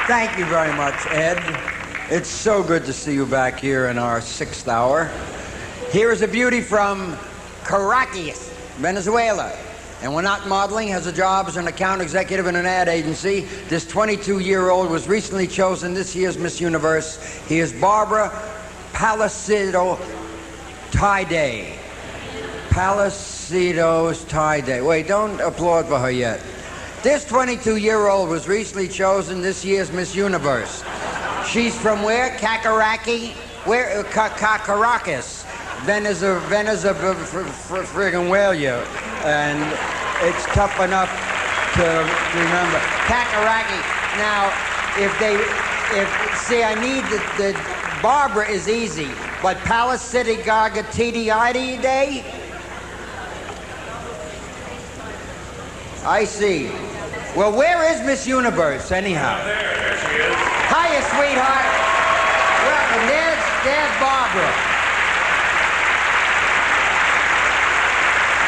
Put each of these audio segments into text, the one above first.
Thank you very much, Ed. It's so good to see you back here in our 6th hour. Here is a beauty from Caracas, Venezuela. And we're not modeling, has a job as an account executive in an ad agency. This 22-year-old was recently chosen this year's Miss Universe. He is Barbara Palacido Tie-Day. Palacido's Tie-Day. Wait, don't applaud for her yet. This 22-year-old was recently chosen this year's Miss Universe. She's from where? Kakaraki? Where? Caracas. Friggin' Whalia. And it's tough enough to remember. Kakaraki. Now, see, I need the Barbara is easy, but Palisade Gaga TDID Day? I see. Well, where is Miss Universe, anyhow? There she is. Hiya, sweetheart. Welcome. There's Barbara.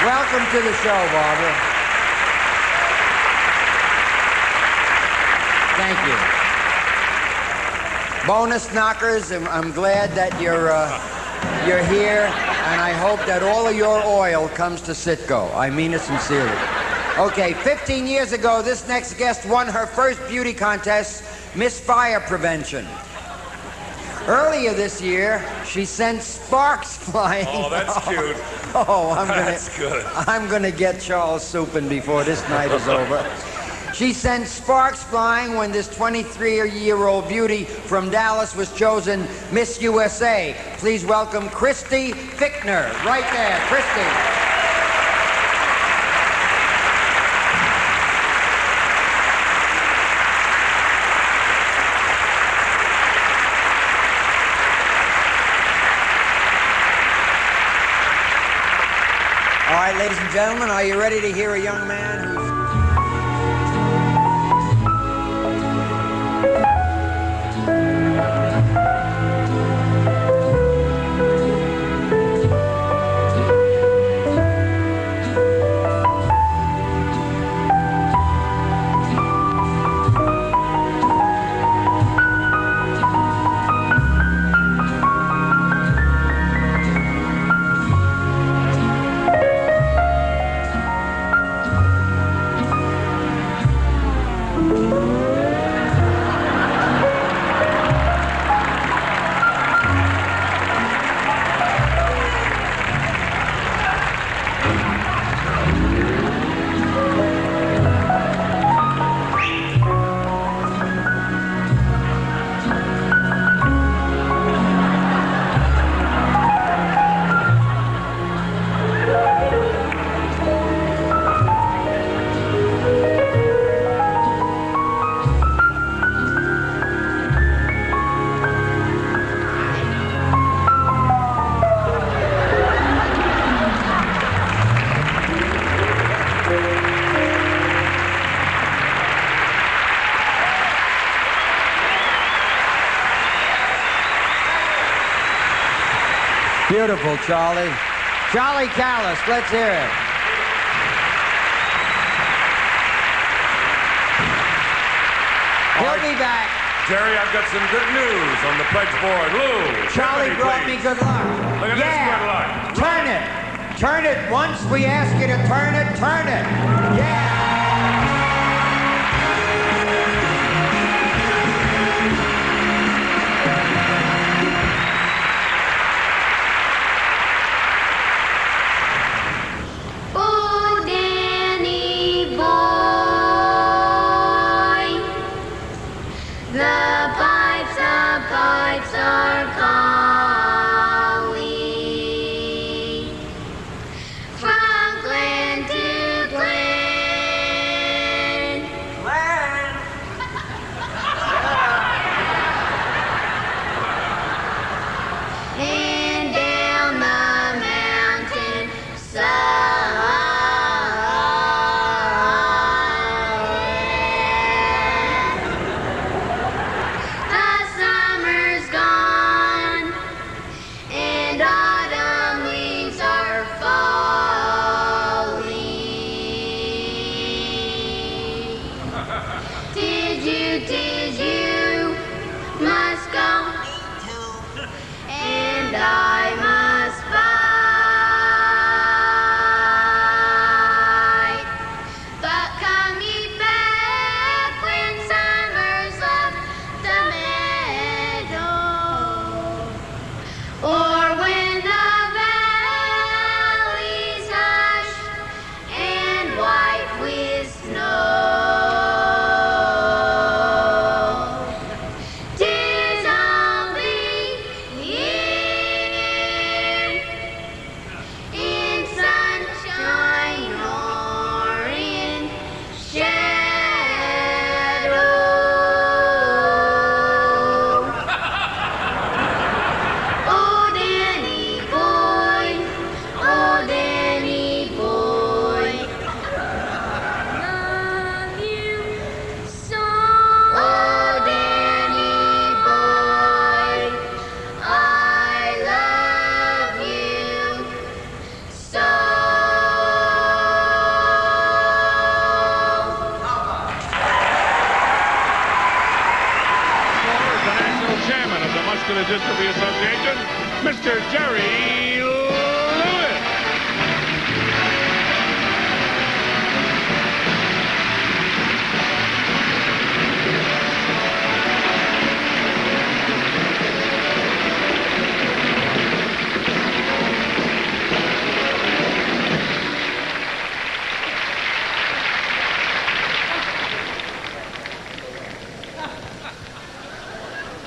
Welcome to the show, Barbara. Thank you. Bonus knockers, I'm glad that you're here, and I hope that all of your oil comes to Citgo. I mean it sincerely. Okay, 15 years ago, this next guest won her first beauty contest, Miss Fire Prevention. Earlier this year, she sent sparks flying. Oh, that's cute. I'm gonna get Charles souping before this night is over. She sent sparks flying when this 23-year-old beauty from Dallas was chosen Miss USA. Please welcome Christy Fichtner. Right there, Christy. All right, ladies and gentlemen, are you ready to hear a young man who's... Beautiful, Charlie. Charlie Callas, let's hear it. He'll be back. Jerry, I've got some good news on the pledge board. Lou, Charlie brought me good luck. Look at this good luck. Turn it. Turn it. Once we ask you to turn it, turn it. Yeah. Are calling from Glen to Glen. Glen. And down the mountain side. The summer's gone and autumn leaves are falling. Did you and I must fight. But come ye back when summer's left the meadow, or when the valleys hush and white with snow. 'Tis only here in sunshine or in shadow. Oh, Danny boy, oh, Danny boy, love you so. Oh, Danny boy, I love you so. The national chairman of the Muscular Dystrophy Association, Mr. Jerry Lewis.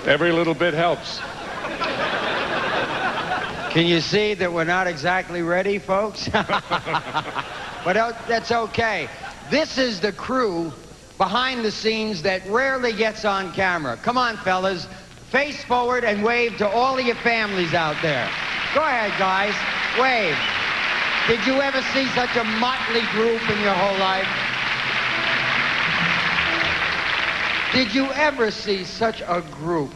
Every little bit helps. Can you see that we're not exactly ready, folks? But that's okay. This is the crew behind the scenes that rarely gets on camera. Come on, fellas. Face forward and wave to all of your families out there. Go ahead, guys. Wave. Did you ever see such a motley group in your whole life? Did you ever see such a group?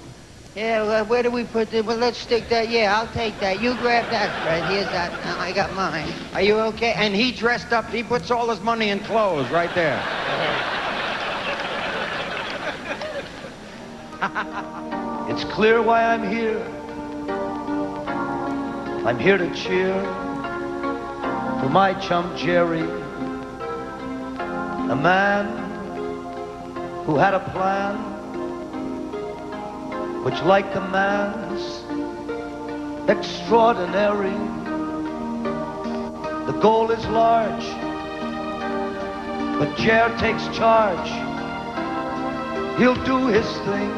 Yeah, well, where do we put it? Well, let's stick that. Yeah, I'll take that. You grab that, Fred. Here's that. I got mine. Are you okay? And he dressed up. He puts all his money in clothes right there. It's clear why I'm here. I'm here to cheer for my chum Jerry, a man who had a plan which, like the man's, extraordinary. The goal is large, but Jer takes charge. He'll do his thing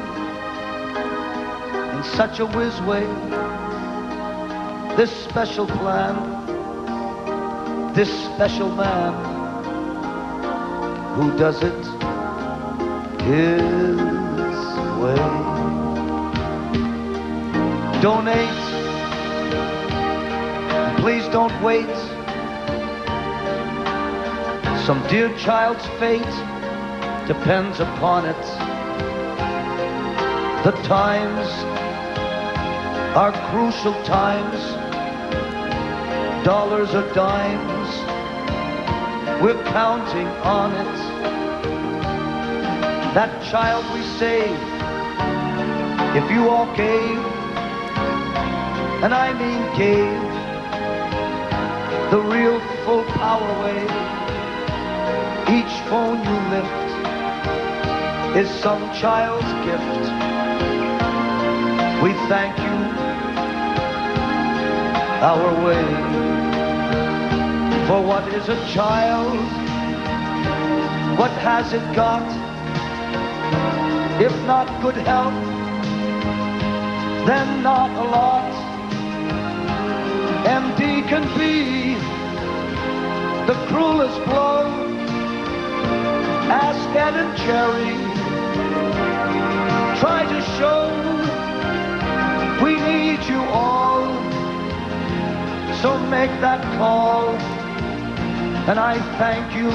in such a whiz way. This special plan, this special man who does it his way. Donate, and please don't wait. Some dear child's fate depends upon it. The times are crucial times. Dollars or dimes, we're counting on it. That child we saved, if you all gave, and I mean gave, the real full power wave, each phone you lift is some child's gift. We thank you our way. For what is a child? What has it got? If not good health, then not a lot. MD can be the cruelest blow. Ask Ed and Jerry. Try to show we need you all. So make that call. And I thank you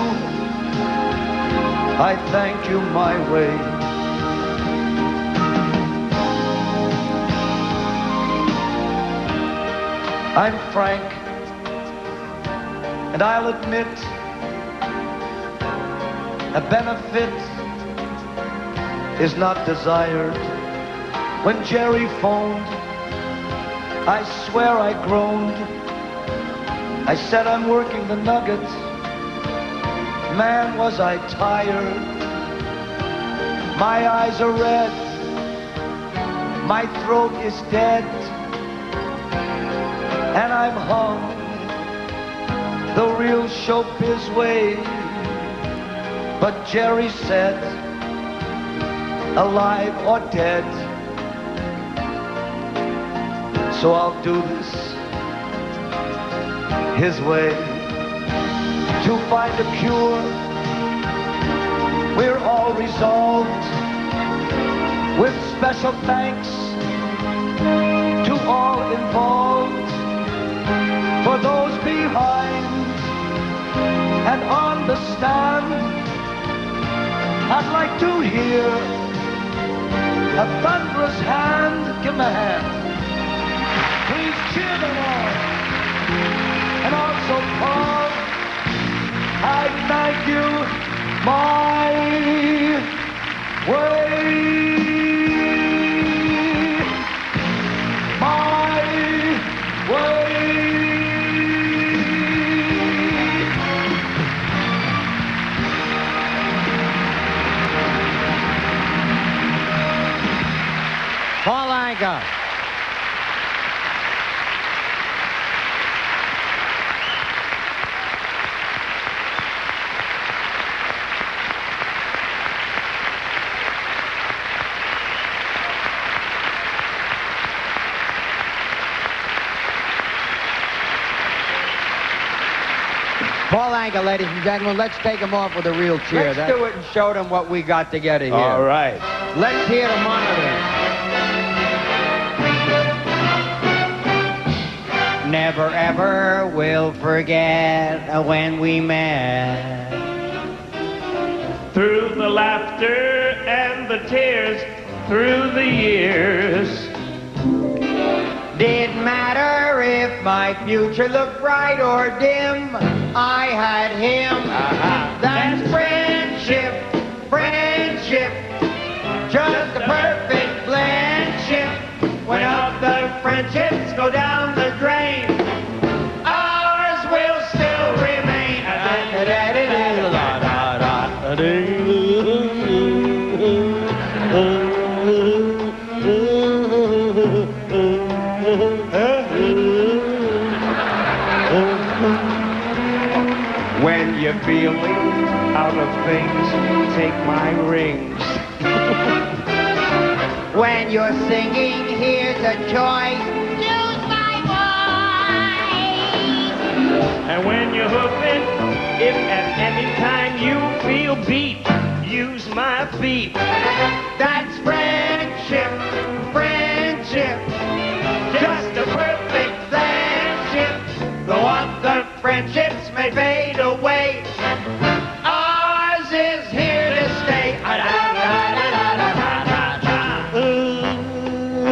my way. I'm Frank, and I'll admit a benefit is not desired. When Jerry phoned, I swear I groaned. I said I'm working the nuggets. Man, was I tired. My eyes are red. My throat is dead. And I'm hung the real showbiz way. But Jerry said, alive or dead. So I'll do this his way. To find a cure, we're all resolved. With special thanks to all involved. For those behind and on the stand, I'd like to hear a thunderous hand. Give 'em a hand. Please cheer them on. And also, Paul, I thank you my way. My way. Paul Anka. Paul Anka, ladies and gentlemen, let's take him off with a real cheer. Let's do it and show them what we got together here. All right. Let's hear the monitor. Never ever will forget when we met. Through the laughter and the tears, through the years. Didn't matter if my future looked bright or dim, I had him. That's friendship, friendship, just a perfect blendship. When other friendships go down the drain, ours will still remain. When you're feeling out of things, take my rings. When you're singing, here's a choice. Use my voice. And when you're hoofing, if at any time you feel beat, use my feet. That's friendship, friendship, just a perfect friendship. Though other friendships may fade away, ours is here to stay.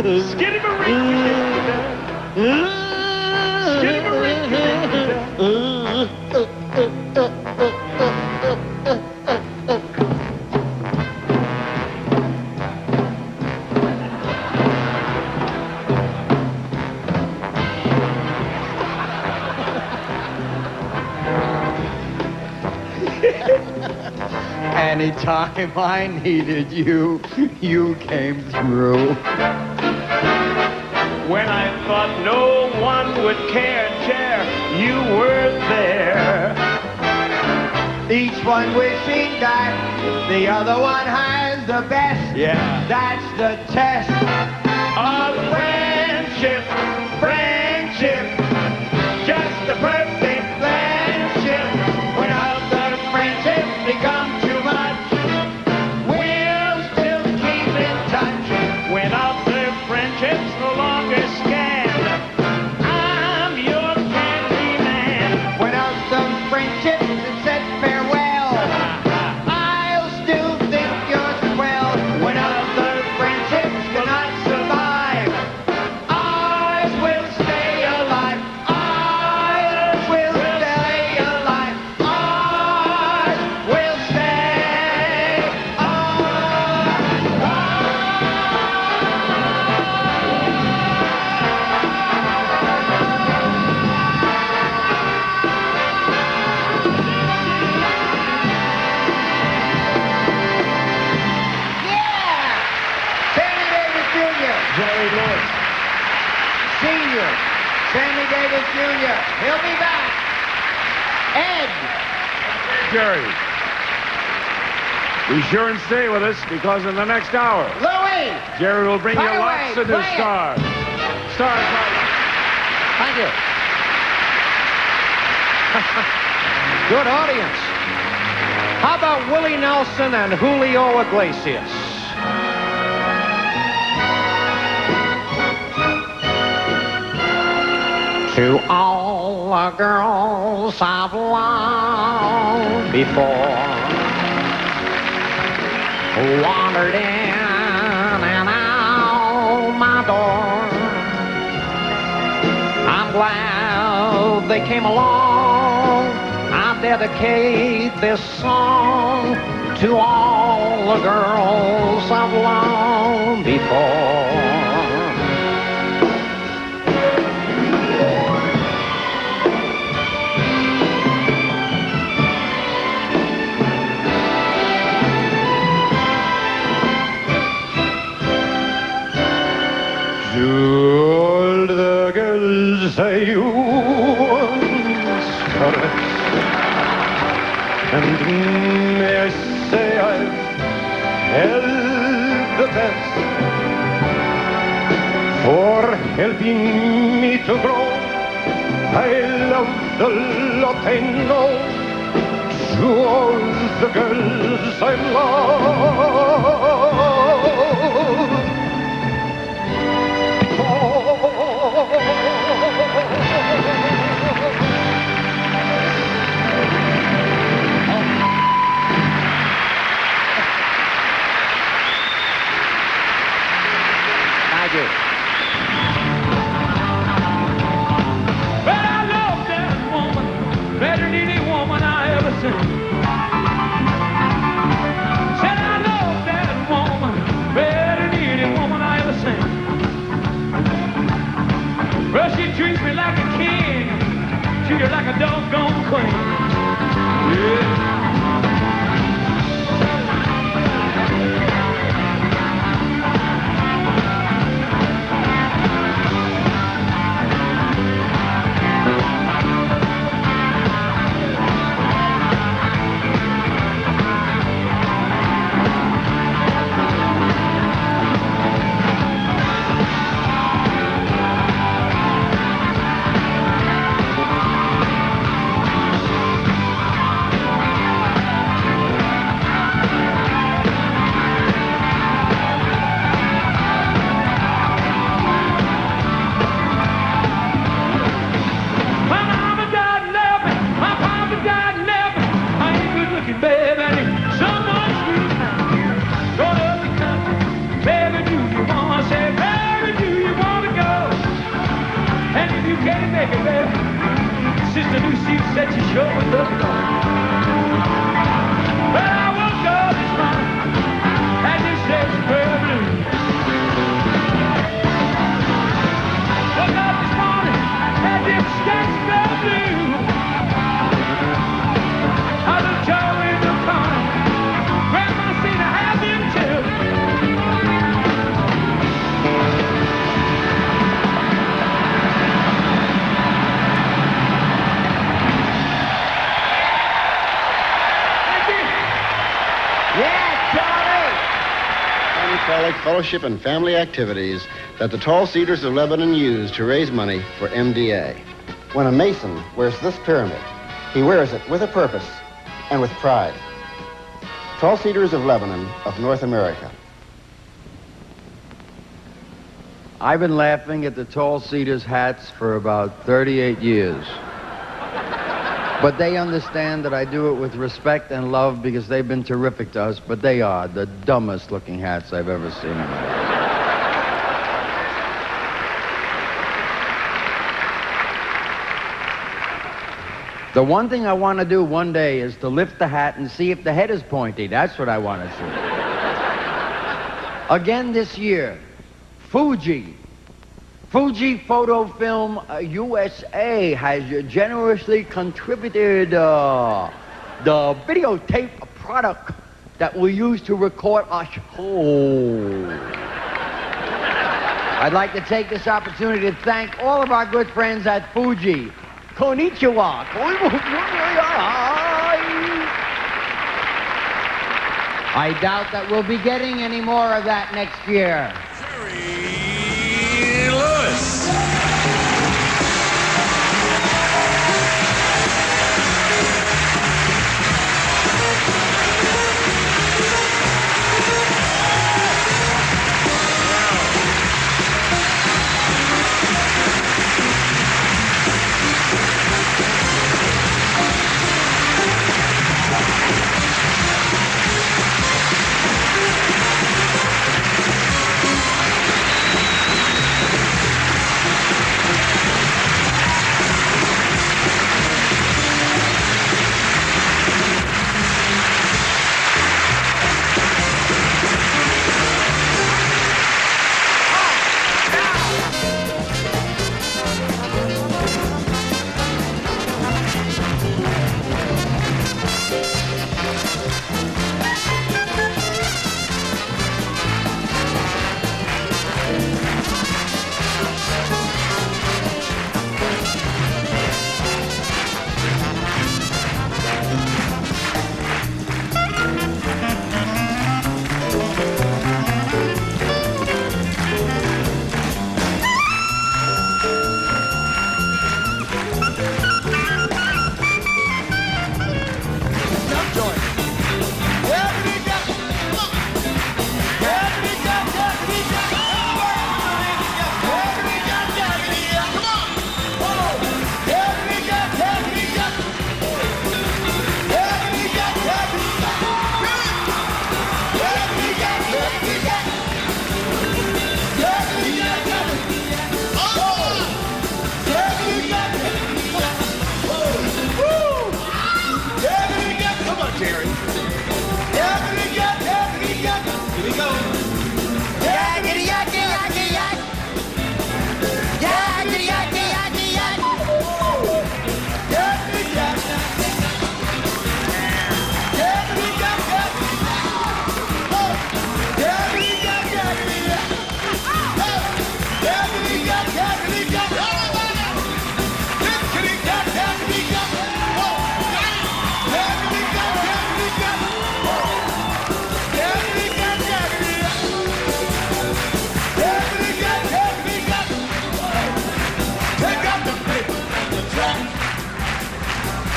Skitty Marie. Skitty Anytime I needed you, you came through. When I thought no one would care, you were there. Each one wishing that the other one has the best. Yeah. That's the test Of friendship, friendship, just a perfect friendship. When other friendships become too much, we'll still keep in touch. when other friendships no longer stand, I'm your candy man. When other friendships have said farewell, I'll still think you're swell. When other friendships cannot survive, Jr., Sammy Davis Jr. He'll be back. Ed. Jerry. Be sure and stay with us because in the next hour, Louie. Jerry will bring you Fire lots away, of new play it. stars. Stars like... Thank you. Good audience. How about Willie Nelson and Julio Iglesias? To all the girls I've loved before, wandered in and out my door. I'm glad they came along. I dedicate this song to all the girls I've loved before. All the girls I once caressed, and may I say I've held the best for helping me to grow. I love the lot I know. To all the girls I love. Thank you. But I love that woman better than any woman I ever seen. Said I love that woman better than any woman I ever seen. Well, she treats me like a king, treat her like a doggone queen. Yeah. Sister Lucy said she sure would love to go. But I woke up this morning and this says pale blue. Woke up this morning and this says pale blue. I looked over in the corner, Grandma seen I have him too. College fellowship and family activities that the Tall Cedars of Lebanon use to raise money for MDA. When a Mason wears this pyramid, he wears it with a purpose and with pride. Tall Cedars of Lebanon of North America. I've been laughing at the Tall Cedars hats for about 38 years. But they understand that I do it with respect and love because they've been terrific to us, but they are the dumbest looking hats I've ever seen in my life. The one thing I want to do one day is to lift the hat and see if the head is pointy. That's what I want to see. Again this year, Fuji Photo Film USA has generously contributed the videotape product that we use to record our show. I'd like to take this opportunity to thank all of our good friends at Fuji. Konnichiwa. I doubt that we'll be getting any more of that next year. Jerry Lewis.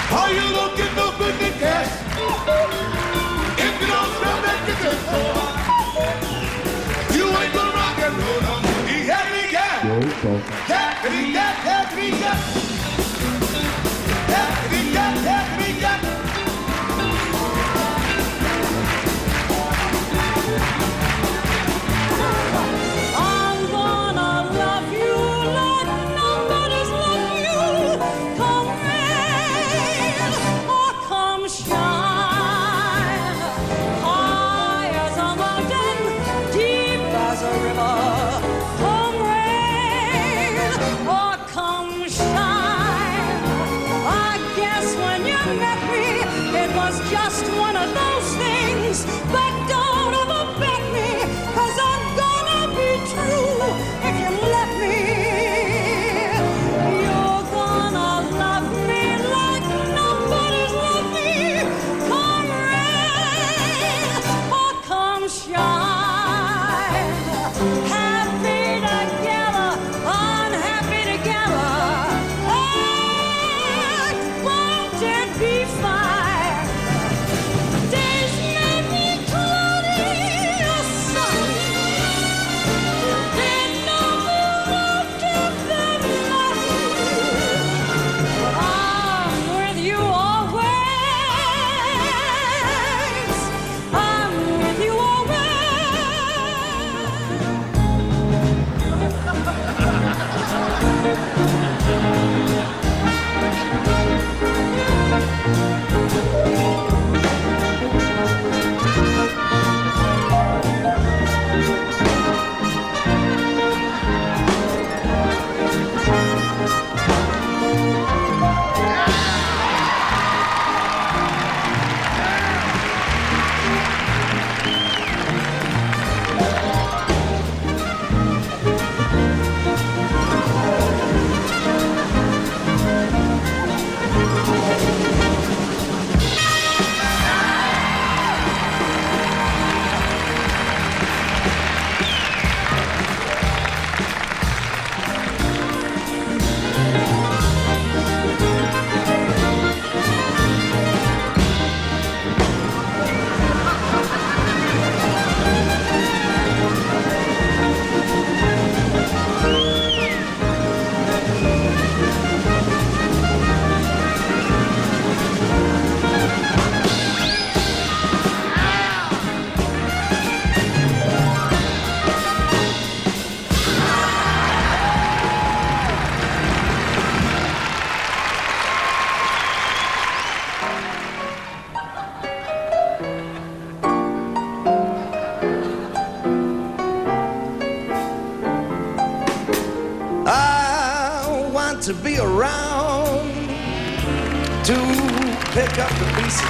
How you don't get no good in cash if you don't smell that kitchen floor? You ain't gonna rock and roll no more. He had me gas. Got me gas, got me gas. Got me gas, got me gas. I'm gonna love you like nobody's loved you. Come rain or come shine. High as a mountain, deep as a river. Come rain or come shine. to be around to pick up the pieces.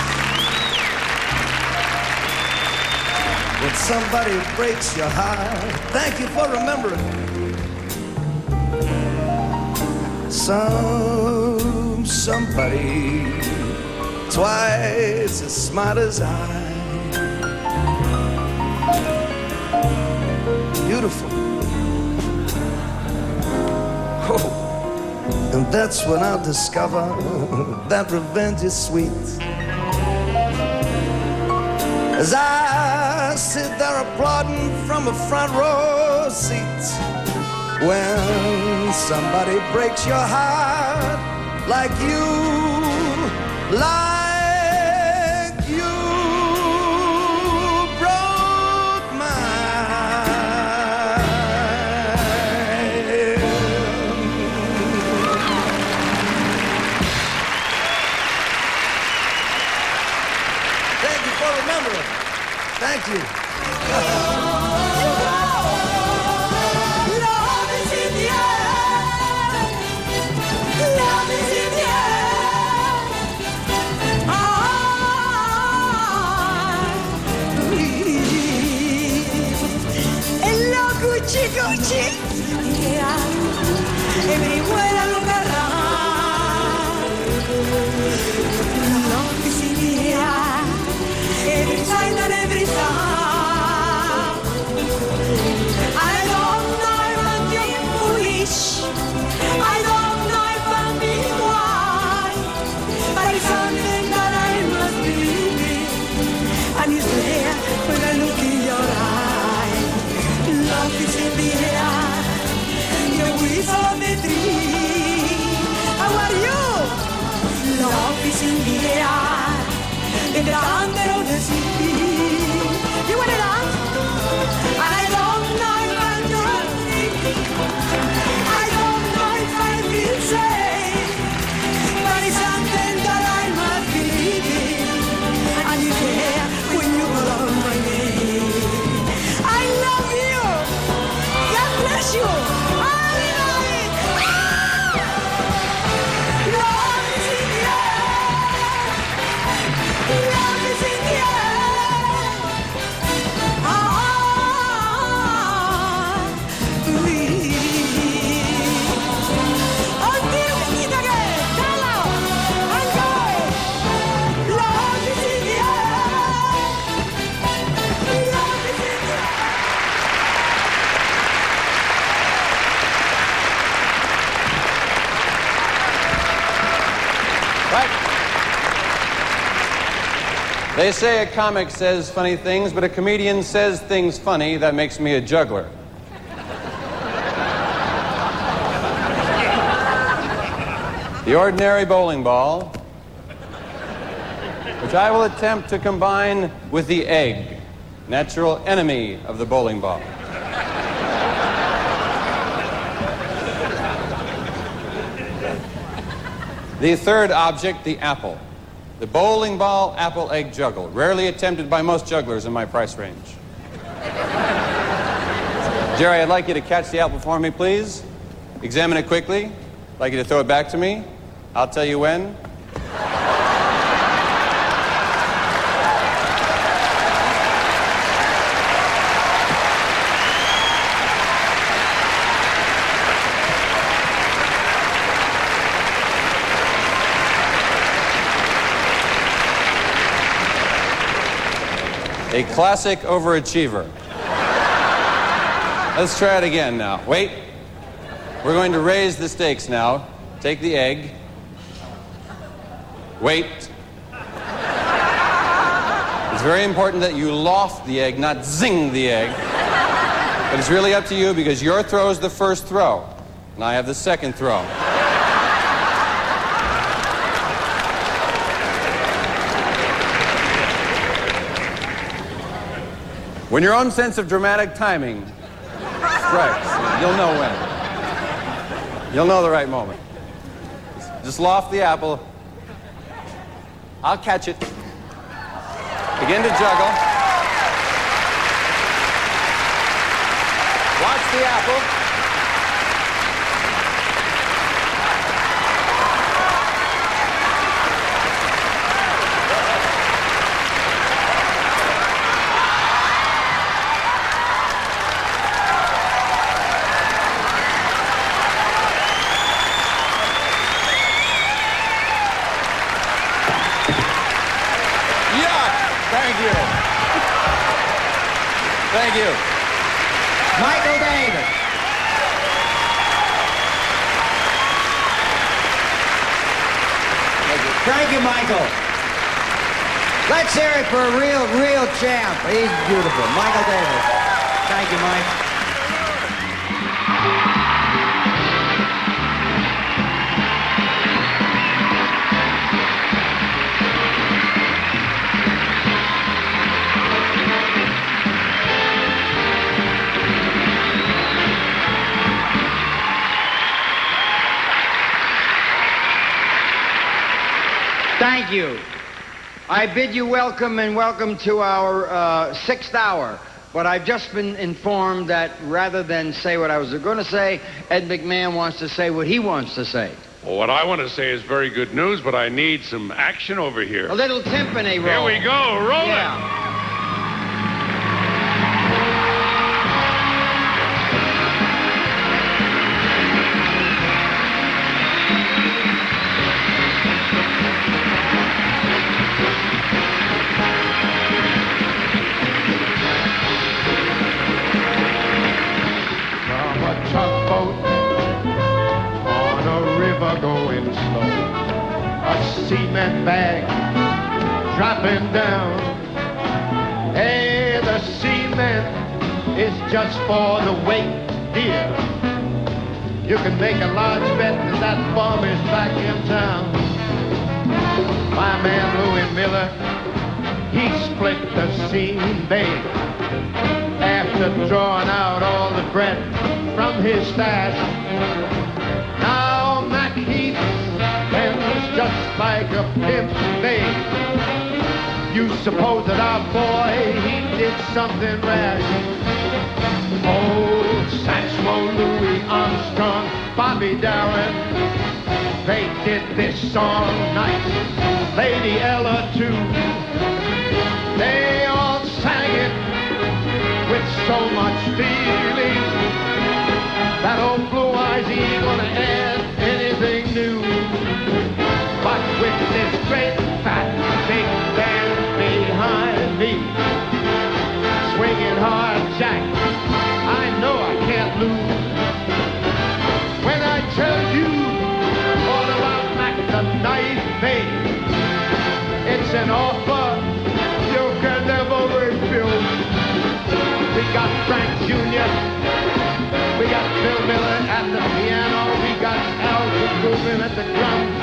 When somebody breaks your heart, thank you for remembering. Somebody twice as smart as I. Beautiful. Oh, and that's when I'll discover that revenge is sweet. As I sit there applauding from a front row seat, when somebody breaks your heart like you broke mine. Thank you for remembering. Thank you. Gucci, yeah, everywhere I look around, love is in the air, every sight and every sound. I don't know if I'm being foolish, I don't know if I'm being wise, but it's something that I must believe in, and it's there when I look in your eyes. Love is in the air, the breeze of the tree. How are you? Love is in the air, the thunder of the sea. You want to dance? And I don't know if I'm dancing, I don't know if I feel safe, but it's something that I must believe in, and it's there when you call my name. I love you. God bless you. Everybody. Love is in the air. Love is in the air. Until we meet again. Callas, Anka. Love is in the air. Love is in the air. Right. They say a comic says funny things, but a comedian says things funny. That makes me a juggler. The ordinary bowling ball, which I will attempt to combine with the egg, natural enemy of the bowling ball. The third object, the apple. The bowling ball apple egg juggle, rarely attempted by most jugglers in my price range. Jerry, I'd like you to catch the apple for me, please. Examine it quickly. I'd like you to throw it back to me. I'll tell you when. A classic overachiever. Let's try it again now. Wait. We're going to raise the stakes now. Take the egg. Wait. It's very important that you loft the egg, not zing the egg. But it's really up to you because your throw is the first throw, and I have the second throw. When your own sense of dramatic timing strikes, you'll know when. You'll know the right moment. Just loft the apple. I'll catch it. Begin to juggle. Watch the apple. you. Michael Davis. Thank you, Michael. Let's hear it for a real champ. He's beautiful. Michael Davis. Thank you, Mike. Thank you. I bid you welcome and welcome to our sixth hour. But I've just been informed that rather than say what I was going to say, Ed McMahon wants to say what he wants to say. Well, what I want to say is very good news, but I need some action over here. A little timpani roll. Here we go. Roll Yeah. it. Tugboat on a river going slow, a cement bag dropping down. Hey, the cement is just for the weight, dear. You can make a large bet that that bum is back in town. My man Louis Miller, he split the seam bag after drawing out all the bread from his stash. Now Mac Heath spends just like a pimp babe. You suppose that our boy, he did something rash. Old Satchmo, Louis Armstrong, Bobby Darin, they did this song nice. Lady Ella too. They all sang it with so much feeling. That old Blue Eyes, he ain't gonna add anything new. But with this great fat big band behind me, swinging hard jack, I know I can't lose. When I tell you all about Mac the Knife Babe, it's an offer you can never refuse. We got Frank Jr., we got Bill Miller at the piano, we got Al Goodman at the drums,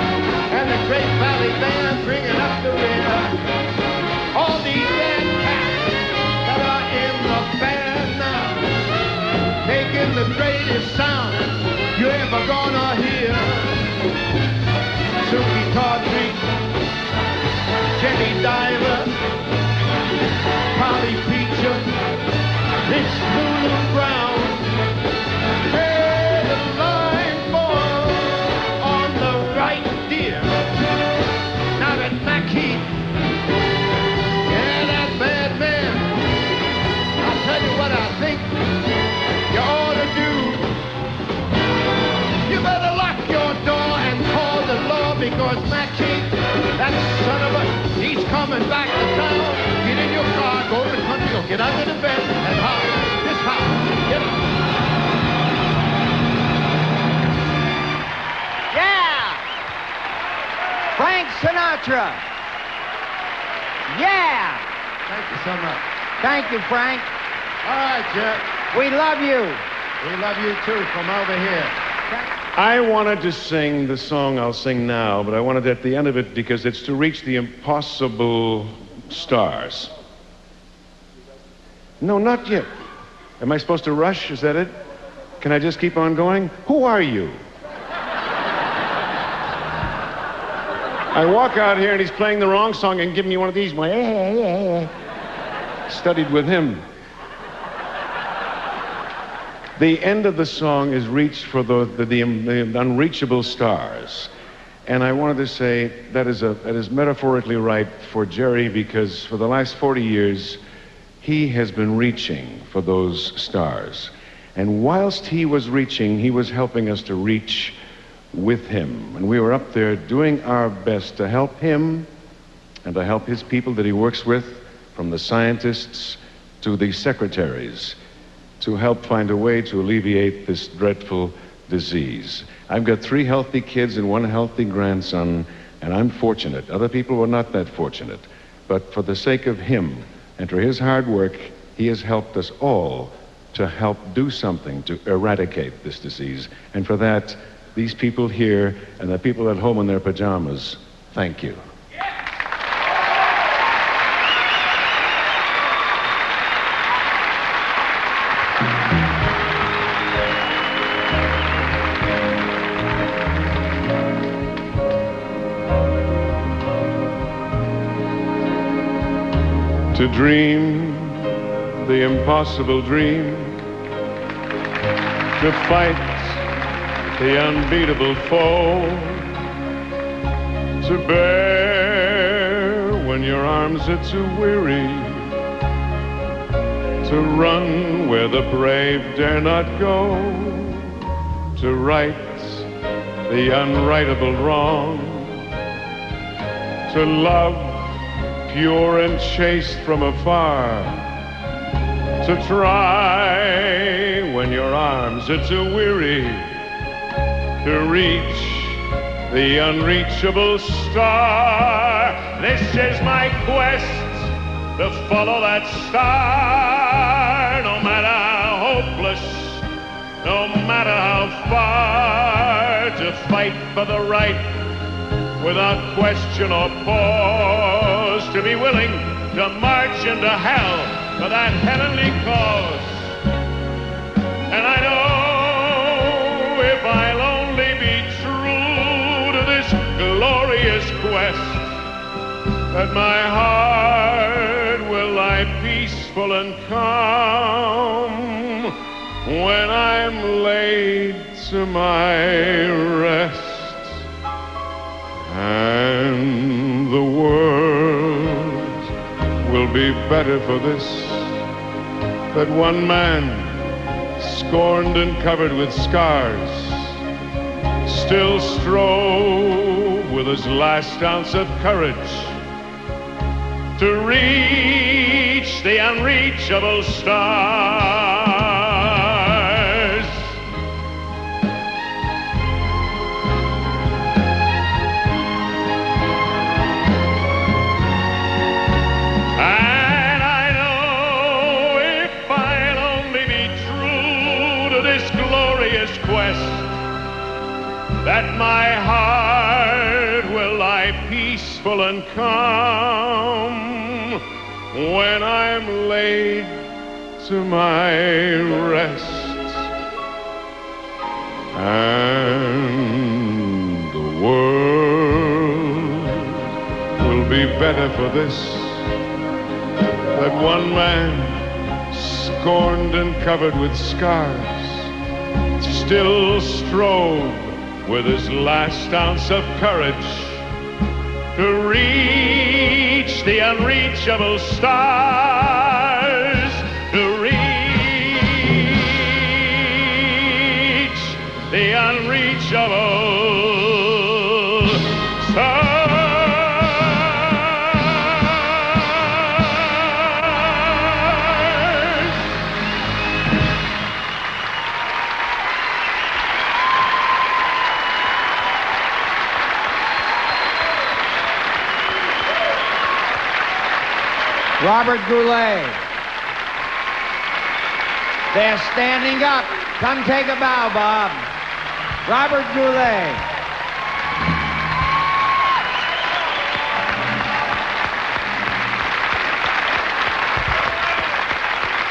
and the Great Valley Band bringing up the rear. All these dead cats that are in the band now, making the greatest sound you ever gonna hear. Suki Tawdry, Jenny Diver, Polly Peachum, Miss Lulu Brown. Hey, the line boy on the right, dear. Now that Mac Heath, yeah, that bad man. I'll tell you what I think you ought to do. You better lock your door and call the law, because Mac Heath, that son of a, he's coming back to town. Get in your car, go to the country, or get under the bed and hide. This house, get up. Yeah! Frank Sinatra. Yeah! Thank you so much. Thank you, Frank. All right, Jeff. We love you. We love you too from over here. I wanted to sing the song I'll sing now, but I wanted at the end of it because it's to reach the impossible stars. No, not yet. Am I supposed to rush? Is that it? Can I just keep on going? Who are you? I walk out here and he's playing the wrong song and giving me one of these. Studied with him. The end of the song is reached for the unreachable stars. And I wanted to say that is metaphorically right for Jerry, because for the last 40 years, he has been reaching for those stars. And whilst he was reaching, he was helping us to reach with him. And we were up there doing our best to help him and to help his people that he works with, from the scientists to the secretaries to help find a way to alleviate this dreadful disease. I've got 3 healthy kids and 1 healthy grandson, and I'm fortunate. Other people were not that fortunate. But for the sake of him and for his hard work, he has helped us all to help do something to eradicate this disease. And for that, these people here and the people at home in their pajamas, thank you. To dream the impossible dream, to fight the unbeatable foe, to bear when your arms are too weary, to run where the brave dare not go, to right the unrightable wrong, to love pure and chaste from afar, to try when your arms are too weary, to reach the unreachable star. This is my quest, to follow that star, no matter how hopeless, no matter how far, to fight for the right without question or pause, to be willing to march into hell for that heavenly cause. And I know if I'll only be true to this glorious quest, that my heart will lie peaceful and calm when I'm laid to my rest. And the world will be better for this, that one man, scorned and covered with scars, still strove with his last ounce of courage to reach the unreachable stars. That my heart will lie peaceful and calm when I'm laid to my rest. And the world will be better for this, that one man, scorned and covered with scars, still strove with his last ounce of courage to reach the unreachable stars, to reach the unreachable stars. Robert Goulet. They're standing up. Come take a bow, Bob. Robert Goulet.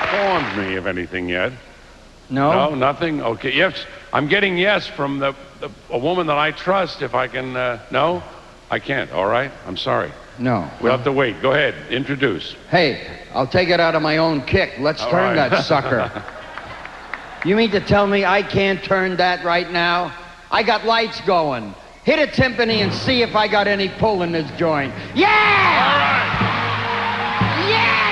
Informed me of anything yet? No? No, nothing? Okay, yes. I'm getting yes from a woman that I trust. If I can, no? I can't, all right? I'm sorry. No. We'll have to wait. Go ahead. Introduce. Hey, I'll take it out of my own kick. Let's turn right. that sucker. You mean to tell me I can't turn that right now? I got lights going. Hit a timpani and see if I got any pull in this joint. Yeah! All right. Yeah!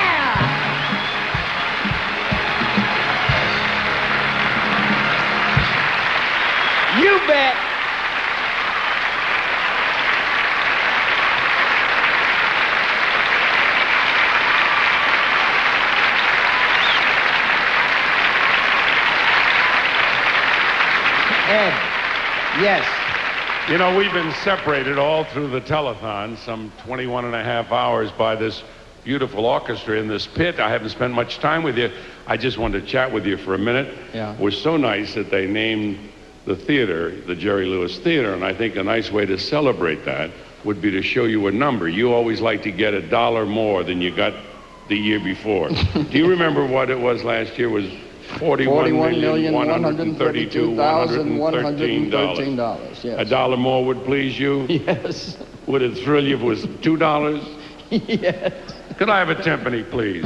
You bet. Ed, yes. You know, we've been separated all through the telethon, some 21 and a half hours, by this beautiful orchestra in this pit. I haven't spent much time with you. I just wanted to chat with you for a minute. Yeah. It was so nice that they named the theater the Jerry Lewis Theater, and I think a nice way to celebrate that would be to show you a number. You always like to get $1 more than you got the year before. Do you remember what it was last year? It was $41,132,113. Yes. $1 more would please you? Yes. Would it thrill you if it was $2? Yes. Could I have a timpani, please?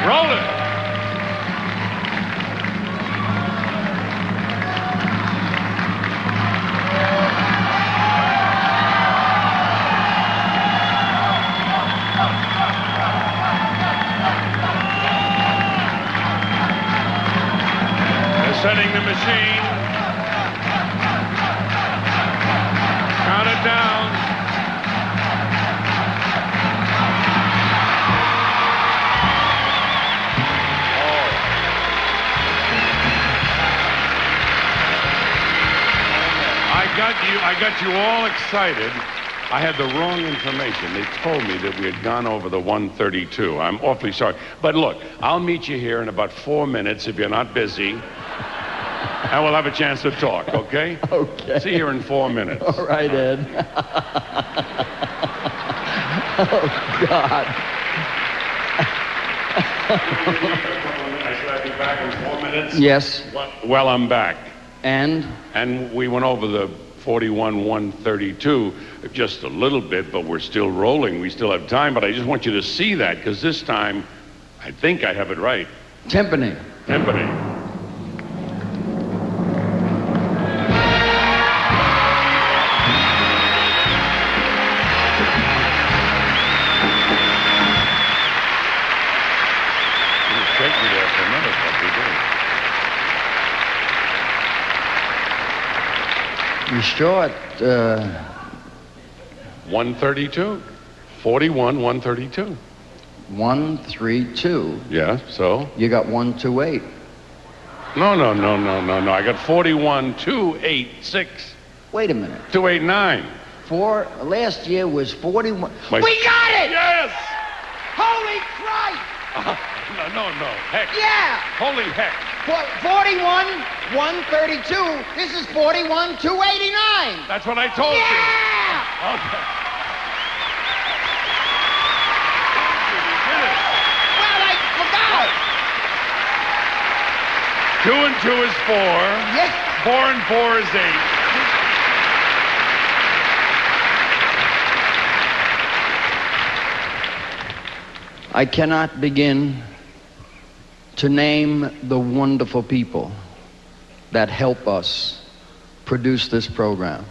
Roll it. Setting the machine. Count it down. Oh. I got you all excited. I had the wrong information. They told me that we had gone over the 132. I'm awfully sorry. But look, I'll meet you here in about 4 minutes if you're not busy. And we'll have a chance to talk, okay? Okay. See you here in 4 minutes. All right, Ed. Oh, God. I said I'd be back in 4 minutes? Yes. Well, I'm back. And we went over the 41,132 just a little bit, but we're still rolling. We still have time, but I just want you to see that, because this time, I think I have it right. Timpani. Timpani. You sure? 132. 41,132. 132. Yeah, so? You got 128. No. I got 41,286. Wait a minute. 289. Last year was 41. My- We got it! Yes! Holy Christ! No. Heck. Yeah! Holy heck. 41,132. This is 41,289. That's what I told you. Yeah! Okay. Well, I forgot. 2 and 2 is 4. Yes. 4 and 4 is 8. I cannot begin to name the wonderful people that help us produce this program.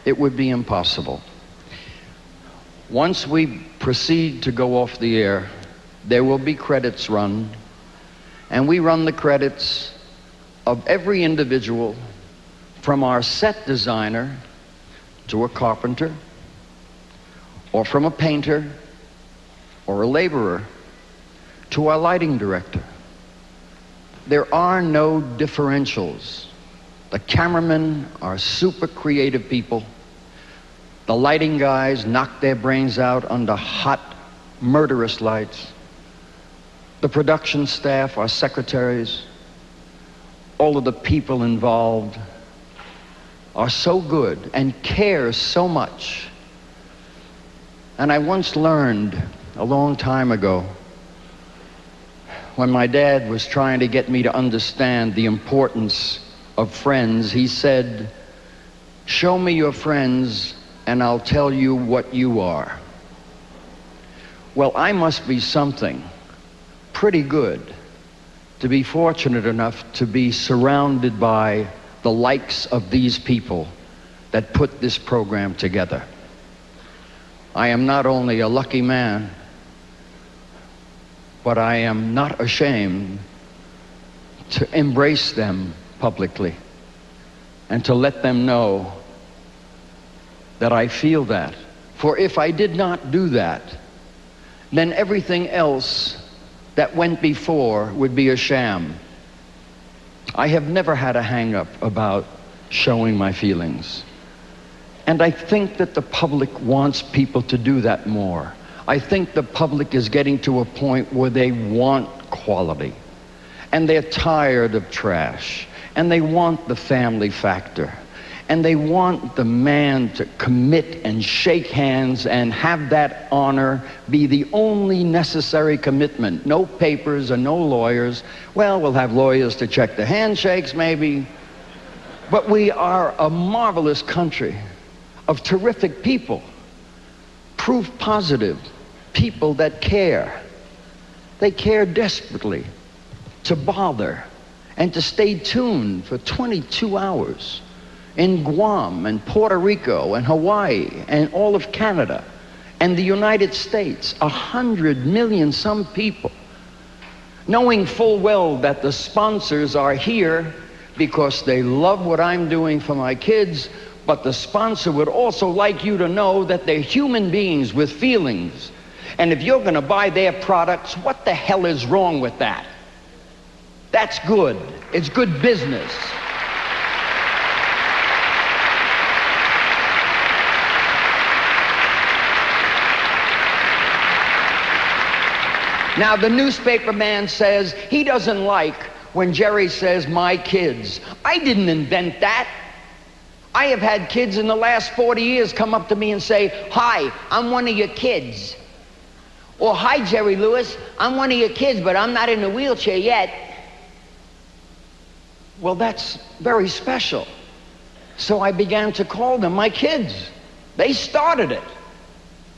It would be impossible. Once we proceed to go off the air, there will be credits run, and we run the credits of every individual, from our set designer to a carpenter, or from a painter or a laborer to our lighting director. There are no differentials. The cameramen are super creative people. The lighting guys knock their brains out under hot, murderous lights. The production staff, our secretaries, all of the people involved are so good and care so much. And I once learned a long time ago, when my dad was trying to get me to understand the importance of friends, he said, "Show me your friends and I'll tell you what you are." Well, I must be something pretty good to be fortunate enough to be surrounded by the likes of these people that put this program together. I am not only a lucky man, but I am not ashamed to embrace them publicly and to let them know that I feel that. For if I did not do that, then everything else that went before would be a sham. I have never had a hang-up about showing my feelings. And I think that the public wants people to do that more. I think the public is getting to a point where they want quality. And they're tired of trash. And they want the family factor. And they want the man to commit and shake hands and have that honor be the only necessary commitment. No papers and no lawyers. Well, we'll have lawyers to check the handshakes maybe. But we are a marvelous country of terrific people. Proof positive. People that care. They care desperately to bother and to stay tuned for 22 hours. In Guam and Puerto Rico and Hawaii and all of Canada and the United States, 100 million some people, knowing full well that the sponsors are here because they love what I'm doing for my kids, but the sponsor would also like you to know that they're human beings with feelings. And if you're going to buy their products, what the hell is wrong with that? That's good. It's good business. Now, the newspaper man says he doesn't like when Jerry says, my kids. I didn't invent that. I have had kids in the last 40 years come up to me and say, hi, I'm one of your kids. Or, hi, Jerry Lewis, I'm one of your kids, but I'm not in a wheelchair yet. Well, that's very special. So I began to call them my kids. They started it.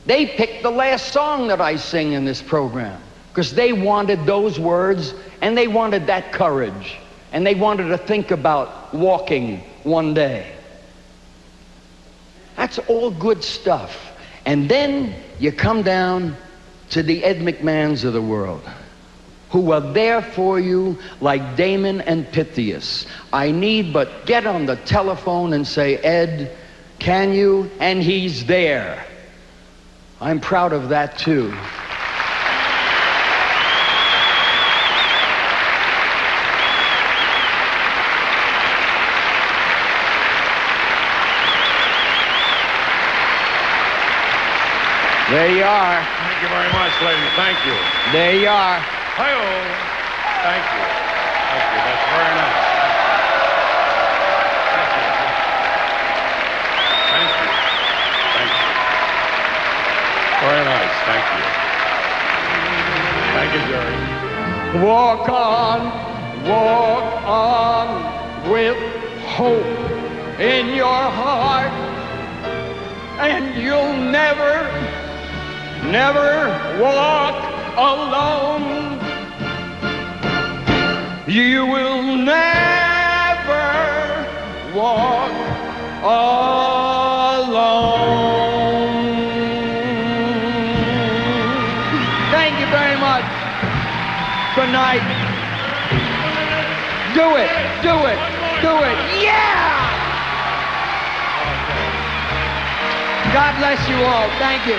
They picked the last song that I sing in this program. Because they wanted those words, and they wanted that courage, and they wanted to think about walking one day. That's all good stuff. And then you come down to the Ed McMahons of the world, who are there for you like Damon and Pythias. I need but get on the telephone and say, Ed, can you? And he's there. I'm proud of that too. There you are. Thank you very much, ladies. Thank you. There you are. Hi-oh. Thank you. Thank you. That's very nice. Thank you. Thank you. Very nice. Thank you. Thank you, Jerry. Walk on with hope in your heart, and you'll never walk alone. You will never walk alone. Thank you very much. Good night. Do it, do it, do it. Yeah! God bless you all. Thank you.